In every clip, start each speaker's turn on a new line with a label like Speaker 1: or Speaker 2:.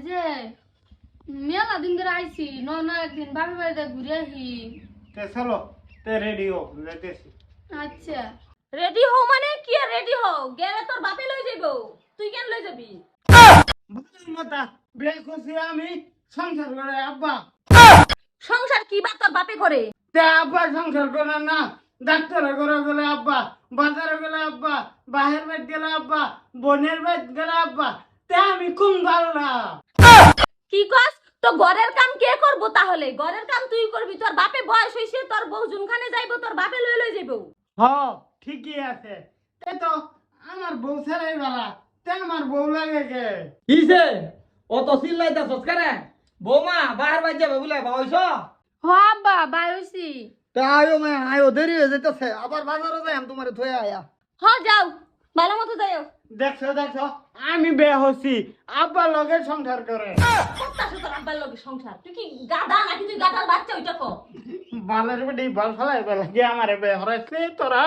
Speaker 1: যে মেলা দিন ধরে আইছি একদিন বাপের বাড়িতে ঘুরে আহি।
Speaker 2: চলো তে রেডি হো যাইতেছি।
Speaker 1: আচ্ছা
Speaker 3: রেডি হও মানে কি আর রেডি হও, গেলে তোর বাপে লই যাইবো, তুই কেন লই যাবি?
Speaker 2: বুঝলি মাতা বিয়ে করছি আমি সংসার করে আব্বা।
Speaker 3: সংসার কি বা তোর বাপে করে?
Speaker 2: তে আব্বা সংসার করে না, ডাক্তারের ঘরে গেলে আব্বা, বাজারে গেলে আব্বা, বাহের বাড়ি গেলে আব্বা, বোনের বাড়ি গেলে আব্বা। তে আমি কোন গাল্লা?
Speaker 3: কি কস? তো ঘরের কাম কে করবো তাহলে? ঘরের কাম তুই করবি, তোর বাপে বয়স হইছে, তোর বউ জুনখানে যাইবো, তোর বাপে লই লই যাইবো।
Speaker 2: হ ঠিকই আছে। তে তো আমার বউ ছেড়াই বেলা, তে আমার বউ লাগে কে?
Speaker 4: কিসে অত চিল্লাইতাছস কেন? বৌমা বাহার বাইর যাবে বলে ভাবছ?
Speaker 1: হ আব্বা বাই হইছি।
Speaker 4: তা আয়ো মা আয়ো, দেরি হয়ে যাইতেছে, আবার বাজারে যাই আমি তোমারে থয়ে আয়া।
Speaker 3: হ যাও, ভালো মতো যাইও।
Speaker 2: দেখছো দেখছো আমি বিয়ে হচ্ছি, আব্বা লগে সংসার করে।
Speaker 3: করতাছ তোর আব্বার লগে সংসার? তুই কি গাধা নাকি তুই গাধার বাচ্চা? ওইটা কো।
Speaker 2: বালের বেটি বল ফেলাই বেলা গিয়ে আমারে বিয়ে হরাইছে তোরা।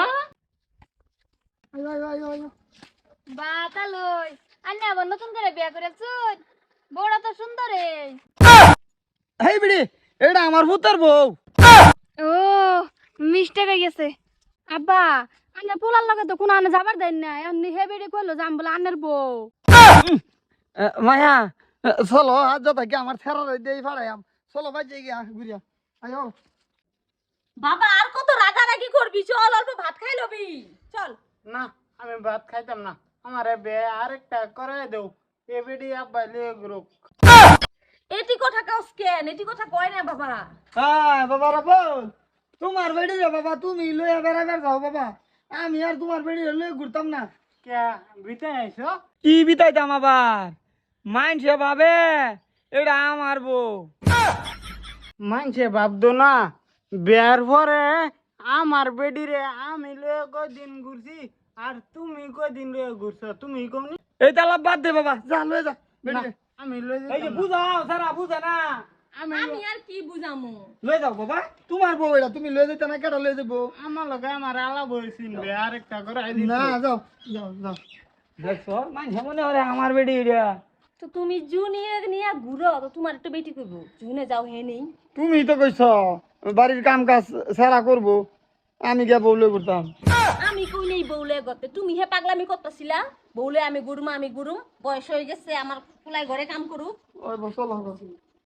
Speaker 4: আয়ো আয়ো আয়ো আয়ো।
Speaker 1: বা তালই আন্না আবার নতুন করে বিয়া করেছুন, বউটা তো সুন্দর রে।
Speaker 4: হেই বিড়ি, এটা আমার পুত্র বউ।
Speaker 1: ও মিস্টেক হয়ে গেছে। আব্বা আন্না পোলার লগে তো কোনো আনে যাবার দেন না, এমনি হে বেড়ে কইলো যাম বলে আন্নের বউ।
Speaker 4: মায়া চলো আজ যা থাকি আমার ছেড়া দিয়ে ফাড়াইয়াম। চলো বাজে গিয়া ঘুরিয়া আয়ো।
Speaker 3: বাবা আর কত রাগারাগি করবি? চল অল্প ভাত খাই লবি, চল।
Speaker 2: না আমি ভাত খাইতাম না, আমারে বিয়ে আরেকটা করে দেও। এ বেটি আব্বা লিয়ে গ্রুপ।
Speaker 3: এটি কথা কস কেন? এটি কথা কয় না বাবা।
Speaker 4: হ্যাঁ বাবা রে বল, তোমার বেড়ি রে বাবা, তুমি লইয়া বেড়াবার যাও বাবা, আমি আর তোমার বেড়ি লই ঘুরতাম না।
Speaker 2: কে বিতে আইছো?
Speaker 4: কি বিতাইতাম আবার? মাইনসে ভাবে এটা আমার বউ।
Speaker 2: মানছে ভাবতো না বিয়ার পরে আমার বেডি রে আমি লয়ে কদিন ঘুরছি আর তুমি কদিন লয়ে ঘুরছো? তুমি কমনি?
Speaker 4: এই তালা বাদ দে বাবা, যা লয়ে যা বেড়ি রে।
Speaker 2: আমি লয়ে
Speaker 4: এই যে
Speaker 2: যেতাম না।
Speaker 4: বুঝাও সারা বুঝে না,
Speaker 2: আমি
Speaker 3: আমি আর কি বুঝামু?
Speaker 4: লয়ে যাও বাবা, তোমার বউ এটা, তুমি লয়ে যেতে না কেটা লয়ে যাবো?
Speaker 2: আমার লগে আমার আলাপ হয়েছিল, বিয়ে আরেকটা করে দিছি।
Speaker 4: না যাও যাও যাও। দেখছো মাইনসে মনে হয় আমার বেড়ি এটা।
Speaker 3: তো তুমি জুনিয়ে নিয়ে ঘুরো, তো তোমার একটু বেটি করবো, জুনে যাও হে নেই।
Speaker 4: তুমি তো কইছ বাড়ির কাম কাজ সারা করবো, আমি গিয়া বউ লয়ে ঘুরতাম।
Speaker 3: আমি কইলেই বউলে গতে, তুমি হে পাগলামি করতেছিলা। বউলে আমি গুরুম, বয়স হয়ে গেছে আমার, কুলাই ঘরে কাম করুক।
Speaker 4: ওই বসল